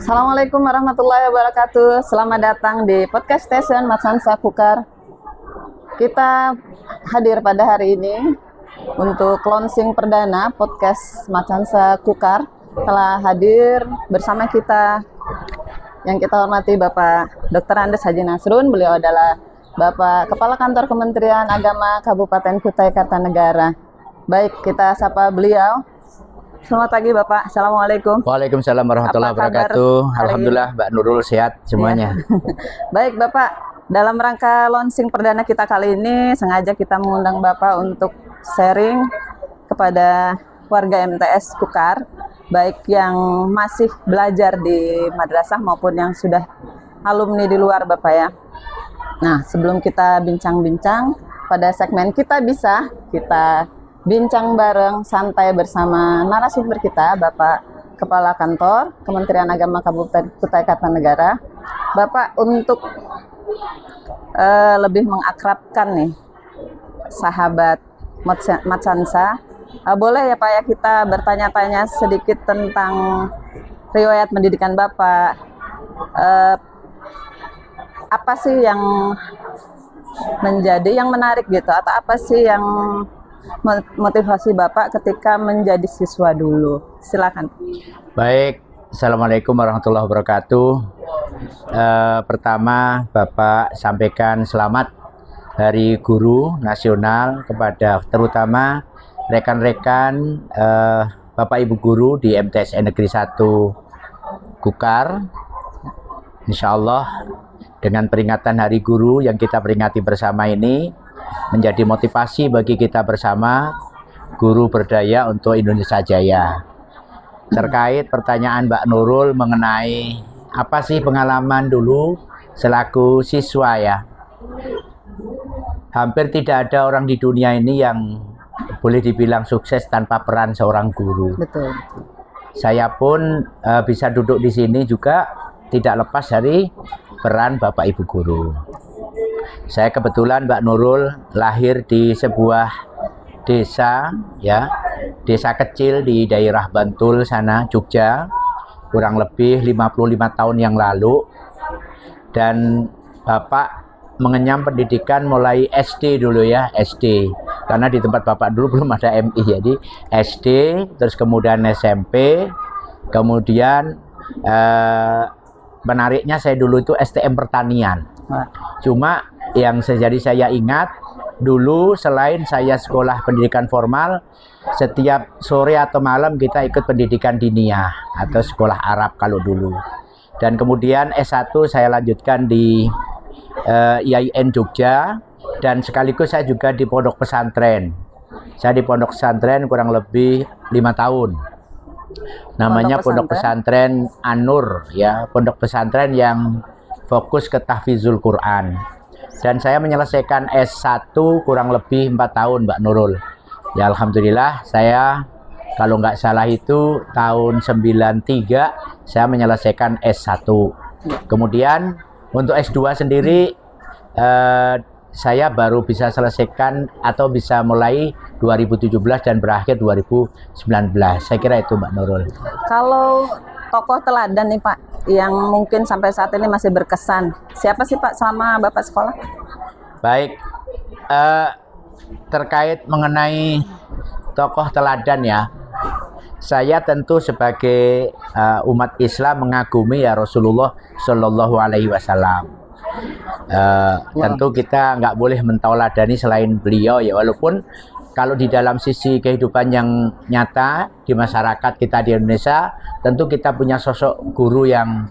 Assalamualaikum warahmatullahi wabarakatuh. Selamat datang di podcast station Matsansa Kukar. Kita hadir pada hari ini untuk launching perdana podcast Matsansa Kukar. Telah hadir bersama kita yang kita hormati Bapak Dr. Andes Haji Nasrun. Beliau adalah Bapak Kepala Kantor Kementerian Agama Kabupaten Kutai Kartanegara. Baik, kita sapa beliau. Selamat pagi Bapak, Assalamualaikum. Waalaikumsalam warahmatullahi wabarakatuh. Alhamdulillah Mbak Nurul sehat semuanya. Ya. Baik Bapak, dalam rangka launching perdana kita kali ini sengaja kita mengundang Bapak untuk sharing kepada warga MTS Kukar, baik yang masih belajar di madrasah maupun yang sudah alumni di luar Bapak ya. Nah, sebelum kita bincang-bincang, pada segmen kita bincang bareng santai bersama narasumber kita, Bapak Kepala Kantor Kementerian Agama Kabupaten Kutai Kartanegara. Bapak, untuk lebih mengakrabkan nih sahabat Matsansa, boleh ya Pak ya kita bertanya-tanya sedikit tentang riwayat pendidikan Bapak. Apa sih yang menjadi yang menarik gitu, atau apa sih yang motivasi Bapak ketika menjadi siswa dulu? Silakan. Baik, Assalamualaikum warahmatullahi wabarakatuh. Pertama, Bapak sampaikan selamat Hari Guru Nasional kepada terutama rekan-rekan Bapak Ibu Guru di MTSN Negeri 1 Kukar. Insya Allah dengan peringatan Hari Guru yang kita peringati bersama ini menjadi motivasi bagi kita bersama, guru berdaya untuk Indonesia Jaya. Terkait pertanyaan Mbak Nurul mengenai apa sih pengalaman dulu selaku siswa ya. Hampir tidak ada orang di dunia ini yang boleh dibilang sukses tanpa peran seorang guru. Betul. Saya pun bisa duduk di sini juga tidak lepas dari peran Bapak Ibu Guru. Saya kebetulan Mbak Nurul lahir di sebuah desa ya, desa kecil di daerah Bantul sana, Jogja, kurang lebih 55 tahun yang lalu. Dan Bapak mengenyam pendidikan mulai SD dulu ya, SD. Karena di tempat Bapak dulu belum ada MI, jadi SD, terus kemudian SMP, kemudian menariknya saya dulu itu STM Pertanian. Cuma yang saya ingat dulu selain saya sekolah pendidikan formal, setiap sore atau malam kita ikut pendidikan diniyah atau sekolah Arab kalau dulu. Dan kemudian S1 saya lanjutkan di IAIN Jogja, dan sekaligus saya juga di pondok pesantren. Saya di pondok pesantren kurang lebih 5 tahun. Namanya pondok pesantren An-Nur ya, pondok pesantren yang fokus ke tahfizul Quran. Dan saya menyelesaikan S1 kurang lebih 4 tahun Mbak Nurul. Ya Alhamdulillah, saya kalau nggak salah itu tahun 93 saya menyelesaikan S1. Kemudian untuk S2 sendiri saya baru bisa selesaikan atau bisa mulai 2017 dan berakhir 2019. Saya kira itu Mbak Nurul. Kalau tokoh teladan nih Pak, yang mungkin sampai saat ini masih berkesan, siapa sih Pak selama Bapak sekolah? Baik, terkait mengenai tokoh teladan ya, saya tentu sebagai umat Islam mengagumi ya Rasulullah Shallallahu Alaihi Wasallam. Tentu kita nggak boleh mentauladani selain beliau ya, walaupun kalau di dalam sisi kehidupan yang nyata di masyarakat kita di Indonesia, tentu kita punya sosok guru yang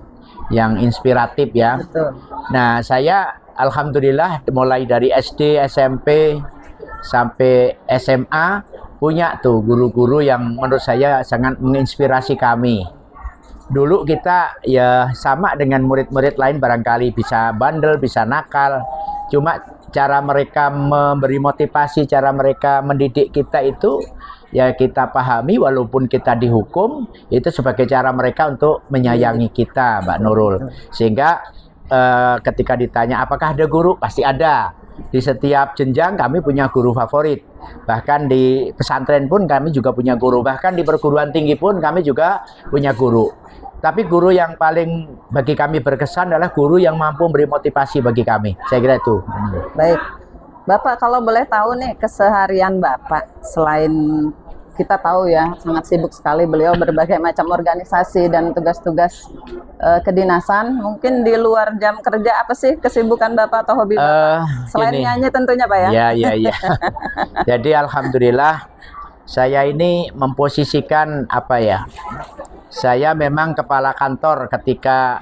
inspiratif ya. Betul. Nah, saya alhamdulillah mulai dari SD, SMP sampai SMA punya tuh guru-guru yang menurut saya sangat menginspirasi kami. Dulu kita ya sama dengan murid-murid lain barangkali bisa bandel, bisa nakal. Cuma cara mereka memberi motivasi, cara mereka mendidik kita itu ya kita pahami, walaupun kita dihukum itu sebagai cara mereka untuk menyayangi kita Mbak Nurul. Sehingga ketika ditanya apakah ada guru, pasti ada. Di setiap jenjang kami punya guru favorit. Bahkan di pesantren pun kami juga punya guru. Bahkan di perguruan tinggi pun kami juga punya guru. Tapi guru yang paling bagi kami berkesan adalah guru yang mampu memberi motivasi bagi kami. Saya kira itu. Baik, Bapak kalau boleh tahu nih keseharian Bapak, selain kita tahu ya sangat sibuk sekali beliau berbagai macam organisasi dan tugas-tugas kedinasan. Mungkin di luar jam kerja apa sih kesibukan Bapak atau hobi Bapak? Selain Gini. nyanyi tentunya Pak ya? Ya. Jadi alhamdulillah saya ini memposisikan apa ya? Saya memang kepala kantor ketika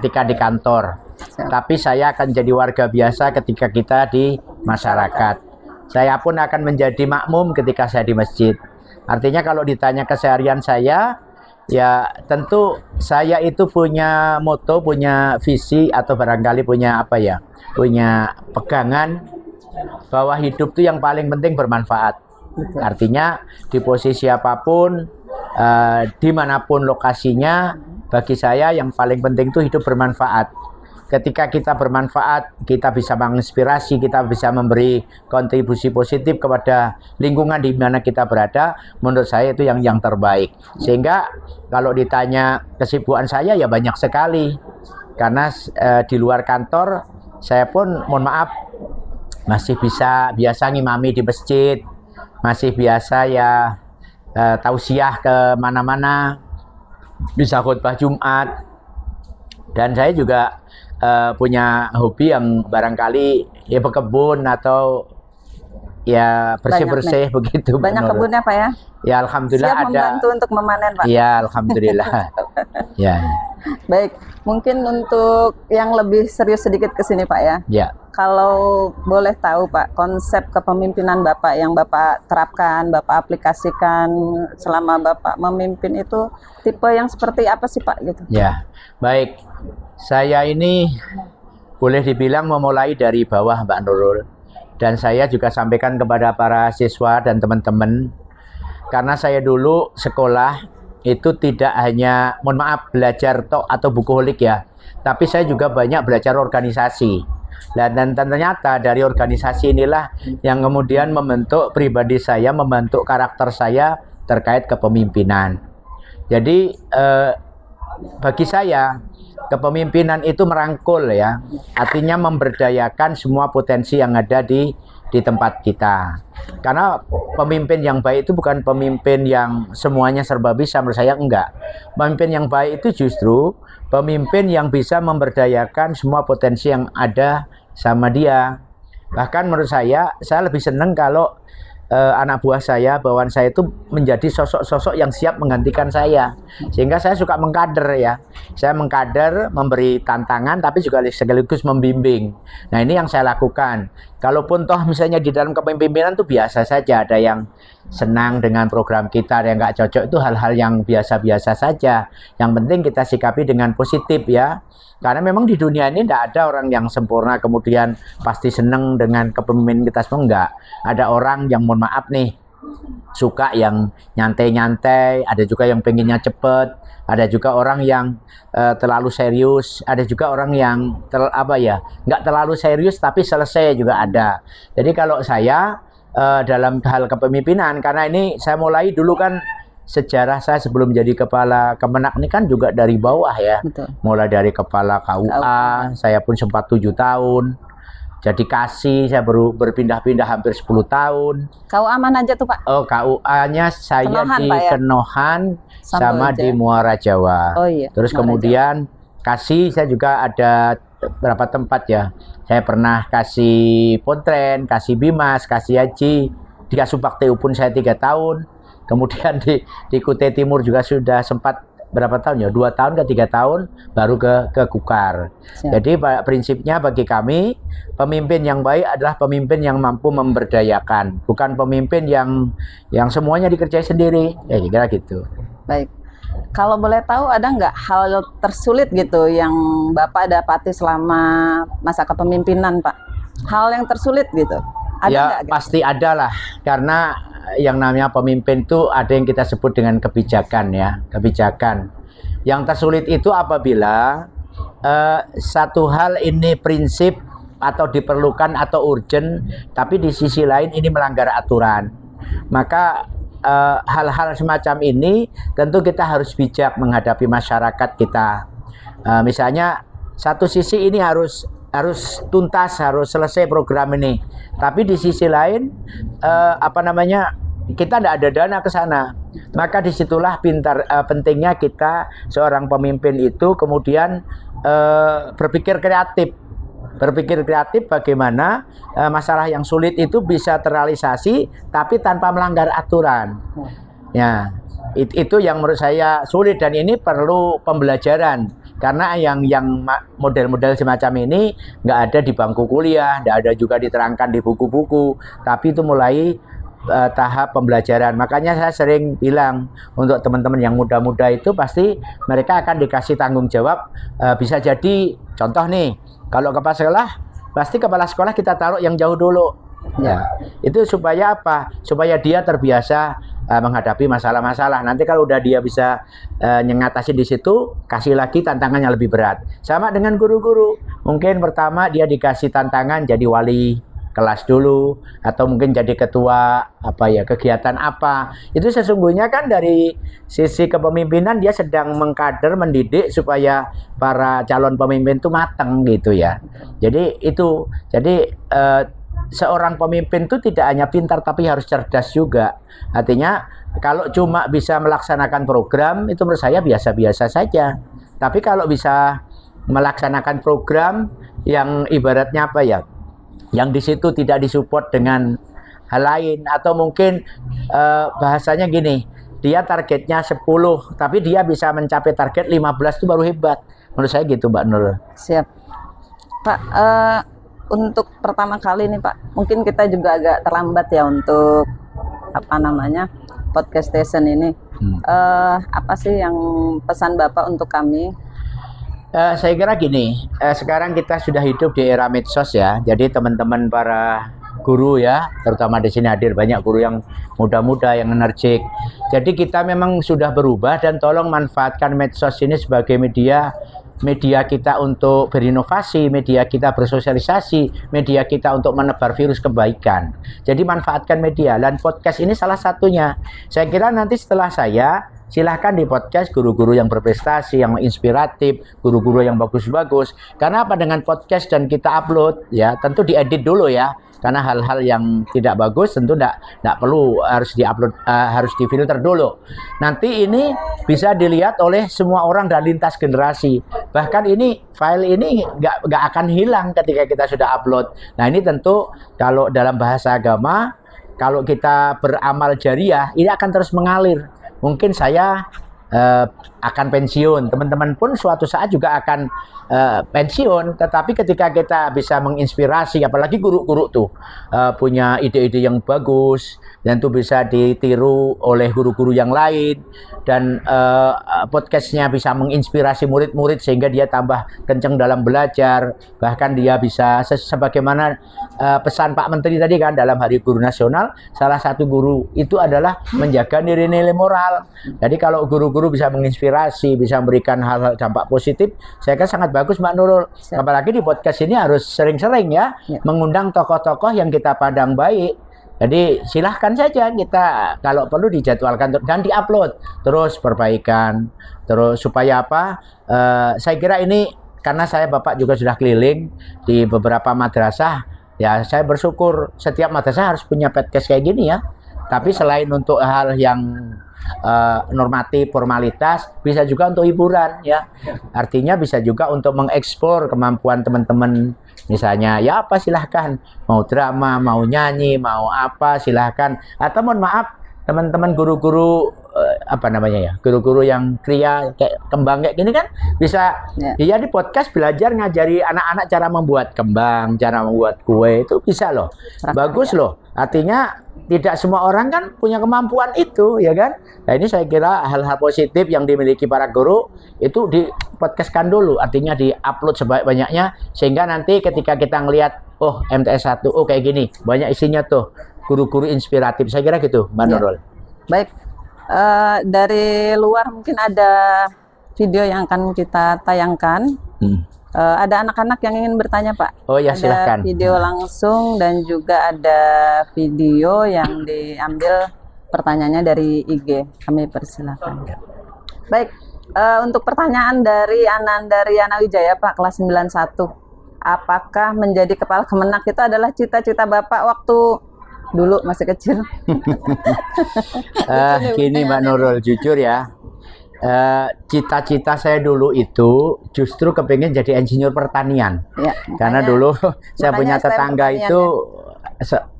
di kantor. Tapi saya akan jadi warga biasa ketika kita di masyarakat. Saya pun akan menjadi makmum ketika saya di masjid. Artinya kalau ditanya keseharian saya, ya tentu saya itu punya moto, punya visi atau barangkali punya apa ya? Punya pegangan bahwa hidup itu yang paling penting bermanfaat. Artinya di posisi apapun, dimanapun lokasinya, bagi saya yang paling penting itu hidup bermanfaat. Ketika kita bermanfaat, kita bisa menginspirasi, kita bisa memberi kontribusi positif kepada lingkungan di mana kita berada. Menurut saya itu yang terbaik. Sehingga kalau ditanya kesibukan saya ya banyak sekali. Karena di luar kantor saya pun mohon maaf masih biasa ngimami di masjid, masih biasa ya tausiah ke mana-mana, bisa khutbah Jumat. Dan saya juga punya hobi yang barangkali ya berkebun atau ya bersih-bersih begitu. Banyak kebunnya Pak ya? Ya alhamdulillah. Siap ada membantu untuk memanen Pak? Ya alhamdulillah. Ya. Baik, mungkin untuk yang lebih serius sedikit ke sini Pak ya. Ya. Kalau boleh tahu Pak, konsep kepemimpinan Bapak yang Bapak terapkan, Bapak aplikasikan selama Bapak memimpin itu tipe yang seperti apa sih Pak gitu? Ya, baik. Saya ini boleh dibilang memulai dari bawah Mbak Nurul. Dan saya juga sampaikan kepada para siswa dan teman-teman. Karena saya dulu sekolah itu tidak hanya, mohon maaf, belajar tok atau bukuholik ya. Tapi saya juga banyak belajar organisasi. Dan ternyata dari organisasi inilah yang kemudian membentuk pribadi saya, membentuk karakter saya terkait kepemimpinan. Jadi bagi saya kepemimpinan itu merangkul ya, artinya memberdayakan semua potensi yang ada di tempat kita. Karena pemimpin yang baik itu bukan pemimpin yang semuanya serba bisa, menurut saya enggak. Pemimpin yang baik itu justru pemimpin yang bisa memberdayakan semua potensi yang ada sama dia. Bahkan menurut saya lebih senang kalau anak buah saya, bawahan saya itu menjadi sosok-sosok yang siap menggantikan saya. Sehingga saya suka mengkader ya. Saya mengkader, memberi tantangan, tapi juga sekaligus membimbing. Nah ini yang saya lakukan. Kalaupun toh misalnya di dalam kepemimpinan itu biasa saja. Ada yang senang dengan program kita, ada yang nggak cocok, itu hal-hal yang biasa-biasa saja. Yang penting kita sikapi dengan positif ya. Karena memang di dunia ini tidak ada orang yang sempurna kemudian pasti senang dengan kepemimpinan kita semua, enggak. Ada orang yang mohon maaf nih suka yang nyantai-nyantai, ada juga yang pengennya cepet, ada juga orang yang terlalu serius, ada juga orang yang nggak terlalu serius tapi selesai juga ada. Jadi kalau saya dalam hal kepemimpinan, karena ini saya mulai dulu kan sejarah saya sebelum jadi kepala Kemenak ini kan juga dari bawah ya. Betul. Mulai dari kepala KUA, saya pun sempat 7 tahun. Jadi Kasih, saya baru berpindah-pindah hampir 10 tahun. KUA mana aja tuh Pak? Oh, KUA-nya saya Kenohan, di Pak, ya? Kenohan sama di Muara Jawa. Oh iya. Terus Muara kemudian Jawa. Kasih saya juga ada berapa tempat ya. Saya pernah Kasih Pontren, Kasih Bimas, Kasih Haji. Di Kasubakteu pun saya 3 tahun. Kemudian di Kutai Timur juga sudah sempat berapa tahun ya? 2 tahun ke 3 tahun baru ke Kukar. Siap. Jadi prinsipnya bagi kami pemimpin yang baik adalah pemimpin yang mampu memberdayakan, bukan pemimpin yang semuanya dikerjain sendiri. Ya kira gitu. Baik. Kalau boleh tahu ada nggak hal tersulit gitu yang Bapak dapati selama masa kepemimpinan Pak? Hal yang tersulit gitu? Ada ya nggak, gitu? Pasti ada lah, karena yang namanya pemimpin itu ada yang kita sebut dengan kebijakan ya, kebijakan. Yang tersulit itu apabila satu hal ini prinsip atau diperlukan atau urgent, tapi di sisi lain ini melanggar aturan. Maka hal-hal semacam ini tentu kita harus bijak menghadapi masyarakat kita. Misalnya satu sisi ini harus tuntas, harus selesai program ini. Tapi di sisi lain kita tidak ada dana ke sana. Maka disitulah pentingnya kita seorang pemimpin itu kemudian berpikir kreatif bagaimana masalah yang sulit itu bisa terrealisasi tapi tanpa melanggar aturan. Ya, itu yang menurut saya sulit dan ini perlu pembelajaran karena yang model-model semacam ini nggak ada di bangku kuliah, nggak ada juga diterangkan di buku-buku, tapi itu mulai tahap pembelajaran. Makanya saya sering bilang untuk teman-teman yang muda-muda itu pasti mereka akan dikasih tanggung jawab. Bisa jadi contoh nih, kalau kepala sekolah pasti kepala sekolah kita taruh yang jauh dulu. Ya, itu supaya apa? Supaya dia terbiasa menghadapi masalah-masalah. Nanti kalau udah dia bisa mengatasi di situ, kasih lagi tantangannya lebih berat. Sama dengan guru-guru. Mungkin pertama dia dikasih tantangan jadi wali kelas dulu atau mungkin jadi ketua kegiatan apa. Itu sesungguhnya kan dari sisi kepemimpinan dia sedang mengkader, mendidik supaya para calon pemimpin itu matang gitu ya. Jadi seorang pemimpin itu tidak hanya pintar tapi harus cerdas juga. Artinya kalau cuma bisa melaksanakan program itu menurut saya biasa-biasa saja. Tapi kalau bisa melaksanakan program yang ibaratnya yang di situ tidak disupport dengan hal lain atau mungkin bahasanya gini, dia targetnya 10 tapi dia bisa mencapai target 15 itu baru hebat. Menurut saya gitu Mbak Nur. Siap. Pak, untuk pertama kali nih Pak, mungkin kita juga agak terlambat ya untuk podcast station ini. Apa sih yang pesan Bapak untuk kami? Saya kira gini, sekarang kita sudah hidup di era medsos ya. Jadi teman-teman para guru ya, terutama di sini hadir banyak guru yang muda-muda, yang energik. Jadi kita memang sudah berubah dan tolong manfaatkan medsos ini sebagai media kita untuk berinovasi, media kita bersosialisasi, media kita untuk menebar virus kebaikan. Jadi manfaatkan media dan podcast ini salah satunya. Saya kira nanti setelah saya silahkan di podcast guru-guru yang berprestasi, yang inspiratif, guru-guru yang bagus-bagus. Karena apa, dengan podcast dan kita upload ya, tentu diedit dulu ya. Karena hal-hal yang tidak bagus tentu tidak perlu harus diupload, harus difilter dulu. Nanti ini bisa dilihat oleh semua orang dan lintas generasi. Bahkan ini file ini nggak akan hilang ketika kita sudah upload. Nah ini tentu kalau dalam bahasa agama, kalau kita beramal jariah ini akan terus mengalir. Mungkin saya akan pensiun, teman-teman pun suatu saat juga akan pensiun, tetapi ketika kita bisa menginspirasi, apalagi guru-guru tuh punya ide-ide yang bagus dan itu bisa ditiru oleh guru-guru yang lain dan podcastnya bisa menginspirasi murid-murid sehingga dia tambah kenceng dalam belajar, bahkan dia bisa sebagaimana pesan Pak Menteri tadi kan dalam Hari Guru Nasional, salah satu guru itu adalah menjaga nilai-nilai moral. Jadi kalau guru-guru bisa menginspirasi, bisa memberikan hal-hal dampak positif, saya kira sangat bagus Mbak Nurul. Apalagi di podcast ini harus sering-sering ya, mengundang tokoh-tokoh yang kita pandang baik. Jadi silahkan saja kita kalau perlu dijadwalkan dan diupload terus perbaikan terus supaya apa? Saya kira ini karena saya Bapak juga sudah keliling di beberapa madrasah ya, saya bersyukur setiap madrasah harus punya podcast kayak gini ya. Tapi selain untuk hal yang normatif, formalitas, bisa juga untuk hiburan ya. Artinya bisa juga untuk mengeksplor kemampuan teman-teman. Misalnya ya apa silahkan, mau drama, mau nyanyi, mau apa silahkan. Atau mohon maaf teman-teman guru-guru guru-guru yang kria kayak kembang kayak gini kan bisa dia di podcast belajar ngajari anak-anak cara membuat kembang, cara membuat kue, itu bisa loh. Bagus loh. Artinya tidak semua orang kan punya kemampuan itu ya kan. Nah ini saya kira hal-hal positif yang dimiliki para guru itu di podcastkan dulu, artinya di-upload sebanyak-banyaknya sehingga nanti ketika kita ngelihat oh MTS 1 oh kayak gini, banyak isinya tuh guru-guru inspiratif. Saya kira gitu Mbak Nurul. Baik. Dari luar mungkin ada video yang akan kita tayangkan. Ada anak-anak yang ingin bertanya Pak. Oh ya silahkan. Ada video langsung dan juga ada video yang diambil pertanyaannya dari IG. Kami persilakan. Baik, untuk pertanyaan dari Ananda Riana Wijaya, Pak, kelas 91. Apakah menjadi kepala Kemenak itu adalah cita-cita Bapak waktu dulu masih kecil? Gini Mbak Nurul, jujur ya, cita-cita saya dulu itu justru kepingin jadi insinyur pertanian. Ya, Karena dulu saya punya tetangga itu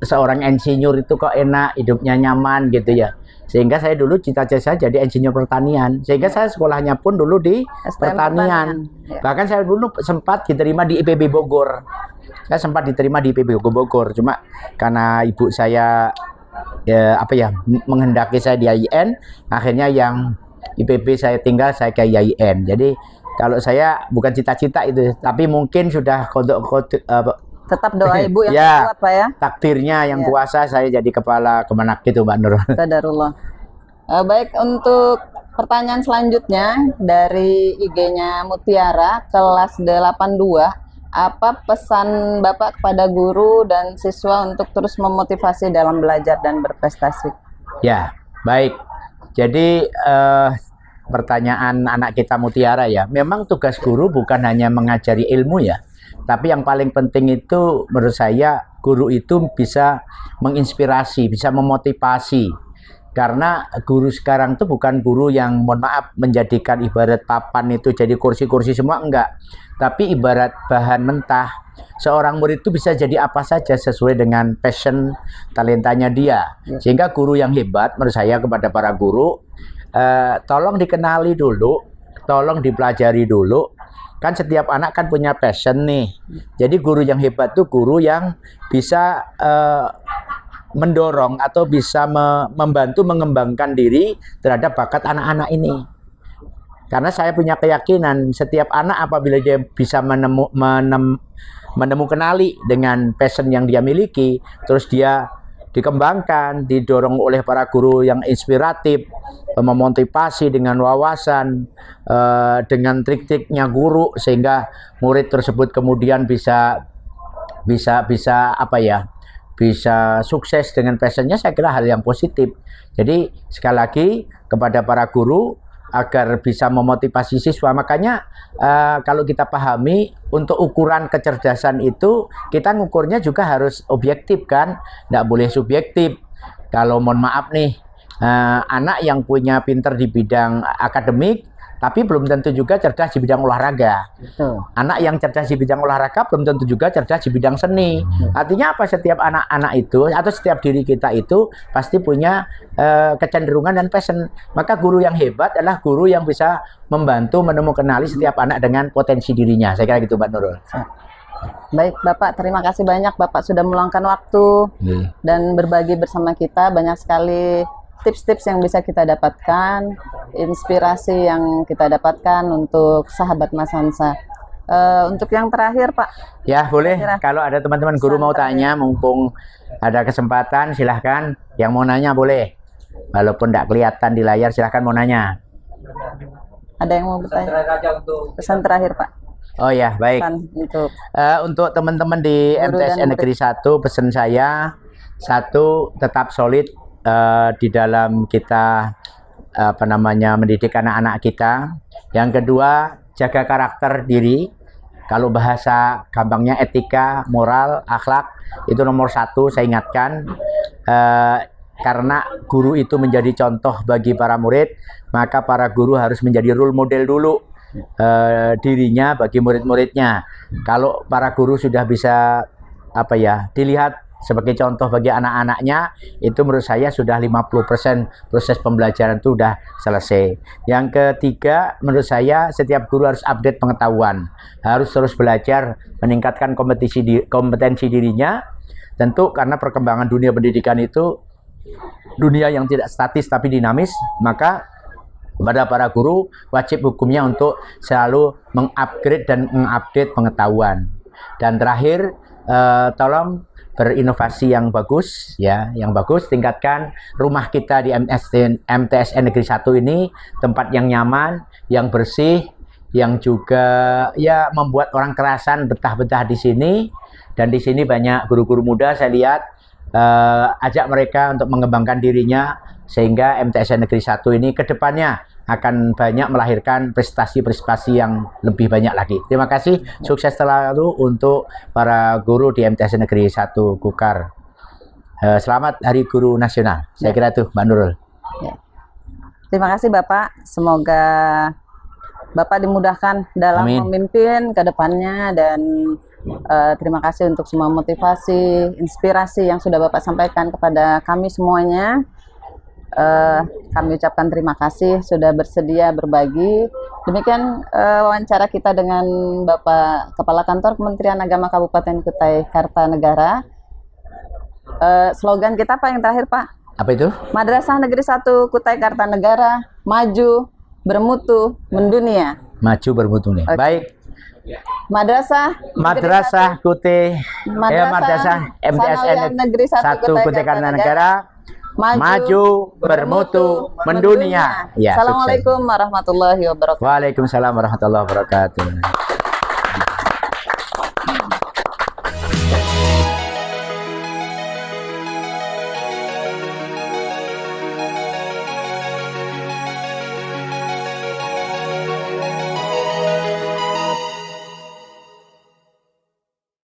seorang insinyur itu kok enak, hidupnya nyaman gitu ya. Sehingga saya dulu cita-cita saya jadi insinyur pertanian. Sehingga saya sekolahnya pun dulu di pertanian. Ya. Bahkan saya dulu sempat diterima di IPB Bogor. Saya sempat diterima di IPB Bogor. Cuma karena ibu saya menghendaki saya di IAIN, akhirnya yang IPB saya tinggal, saya ke IAIN. Jadi kalau saya bukan cita-cita itu, tapi mungkin sudah tetap doa ibu yang ya, kuat, Pak ya. Takdirnya yang kuasa saya jadi kepala Kemenak gitu, Mbak Nurul. Qadarullah. Baik, untuk pertanyaan selanjutnya dari IG-nya Mutiara kelas 82. Apa pesan Bapak kepada guru dan siswa untuk terus memotivasi dalam belajar dan berprestasi? Ya, baik. Jadi pertanyaan anak kita Mutiara ya, memang tugas guru bukan hanya mengajari ilmu ya, tapi yang paling penting itu menurut saya guru itu bisa menginspirasi, bisa memotivasi. Karena guru sekarang itu bukan guru yang mohon maaf menjadikan ibarat papan itu jadi kursi-kursi semua, enggak. Tapi ibarat bahan mentah. Seorang murid itu bisa jadi apa saja sesuai dengan passion, talentanya dia. Sehingga guru yang hebat menurut saya kepada para guru, tolong dikenali dulu, tolong dipelajari dulu. Kan setiap anak kan punya passion nih. Jadi guru yang hebat tuh guru yang bisa mendorong atau bisa membantu mengembangkan diri terhadap bakat anak-anak ini. Karena saya punya keyakinan setiap anak apabila dia bisa kenali dengan passion yang dia miliki, terus dia dikembangkan, didorong oleh para guru yang inspiratif, memotivasi dengan wawasan, dengan trik-triknya guru, sehingga murid tersebut kemudian bisa bisa sukses dengan passionnya. Saya kira hal yang positif. Jadi sekali lagi kepada para guru agar bisa memotivasi siswa. Makanya kalau kita pahami untuk ukuran kecerdasan itu kita ngukurnya juga harus objektif kan, tidak boleh subjektif. Kalau mohon maaf nih, anak yang punya pinter di bidang akademik tapi belum tentu juga cerdas di bidang olahraga. Anak yang cerdas di bidang olahraga belum tentu juga cerdas di bidang seni. Artinya apa? Setiap anak-anak itu atau setiap diri kita itu pasti punya kecenderungan dan passion. Maka guru yang hebat adalah guru yang bisa membantu menemukan setiap anak dengan potensi dirinya. Saya kira gitu, Mbak Nurul. Baik, Bapak, terima kasih banyak. Bapak sudah meluangkan waktu dan berbagi bersama kita. Banyak sekali tips-tips yang bisa kita dapatkan, inspirasi yang kita dapatkan untuk sahabat Mas Hansa. Untuk yang terakhir, Pak. Ya, boleh. Kalau ada teman-teman guru mau tanya, mumpung ada kesempatan, silahkan. Yang mau nanya boleh. Walaupun tidak kelihatan di layar, silahkan mau nanya. Ada yang mau bertanya? Pesan terakhir, Pak. Oh ya, baik. Untuk teman-teman di MTSN Negeri 1, pesan saya, satu, tetap solid di dalam kita mendidik anak-anak kita. Yang kedua, jaga karakter diri. Kalau bahasa gampangnya etika, moral, akhlak itu nomor satu, saya ingatkan. Karena guru itu menjadi contoh bagi para murid, maka para guru harus menjadi role model dulu dirinya bagi murid-muridnya. Kalau para guru sudah bisa dilihat sebagai contoh bagi anak-anaknya, itu menurut saya sudah 50% proses pembelajaran itu sudah selesai. Yang ketiga, menurut saya setiap guru harus update pengetahuan, harus terus belajar, meningkatkan kompetensi dirinya. Tentu karena perkembangan dunia pendidikan itu dunia yang tidak statis tapi dinamis, maka kepada para guru wajib hukumnya untuk selalu mengupgrade dan mengupdate pengetahuan. Dan terakhir, tolong berinovasi yang bagus ya, yang bagus. Tingkatkan rumah kita di MTSN Negeri 1 ini tempat yang nyaman, yang bersih, yang juga ya membuat orang kerasan betah-betah di sini. Dan di sini banyak guru-guru muda saya lihat ajak mereka untuk mengembangkan dirinya sehingga MTSN Negeri 1 ini ke depannya akan banyak melahirkan prestasi-prestasi yang lebih banyak lagi. Terima kasih, sukses selalu untuk para guru di MTSN Negeri 1 Kukar. Selamat Hari Guru Nasional. Saya kira itu, Mbak Nurul. Ya. Terima kasih Bapak. Semoga Bapak dimudahkan dalam Amin. memimpin ke depannya, dan terima kasih untuk semua motivasi, inspirasi yang sudah Bapak sampaikan kepada kami semuanya. Kami ucapkan terima kasih sudah bersedia berbagi. Demikian wawancara kita dengan Bapak Kepala Kantor Kementerian Agama Kabupaten Kutai Kartanegara. Slogan kita apa yang terakhir, Pak? Apa itu? Madrasah Negeri 1 Kutai Kartanegara, maju, bermutu, mendunia. Maju bermutu nih. Oke. Baik. Madrasah Kutai Madrasah MTSN Negeri 1 Kutai Kartanegara, maju bermutu mendunia. Ya, Assalamualaikum warahmatullahi wabarakatuh. Waalaikumsalam warahmatullahi wabarakatuh.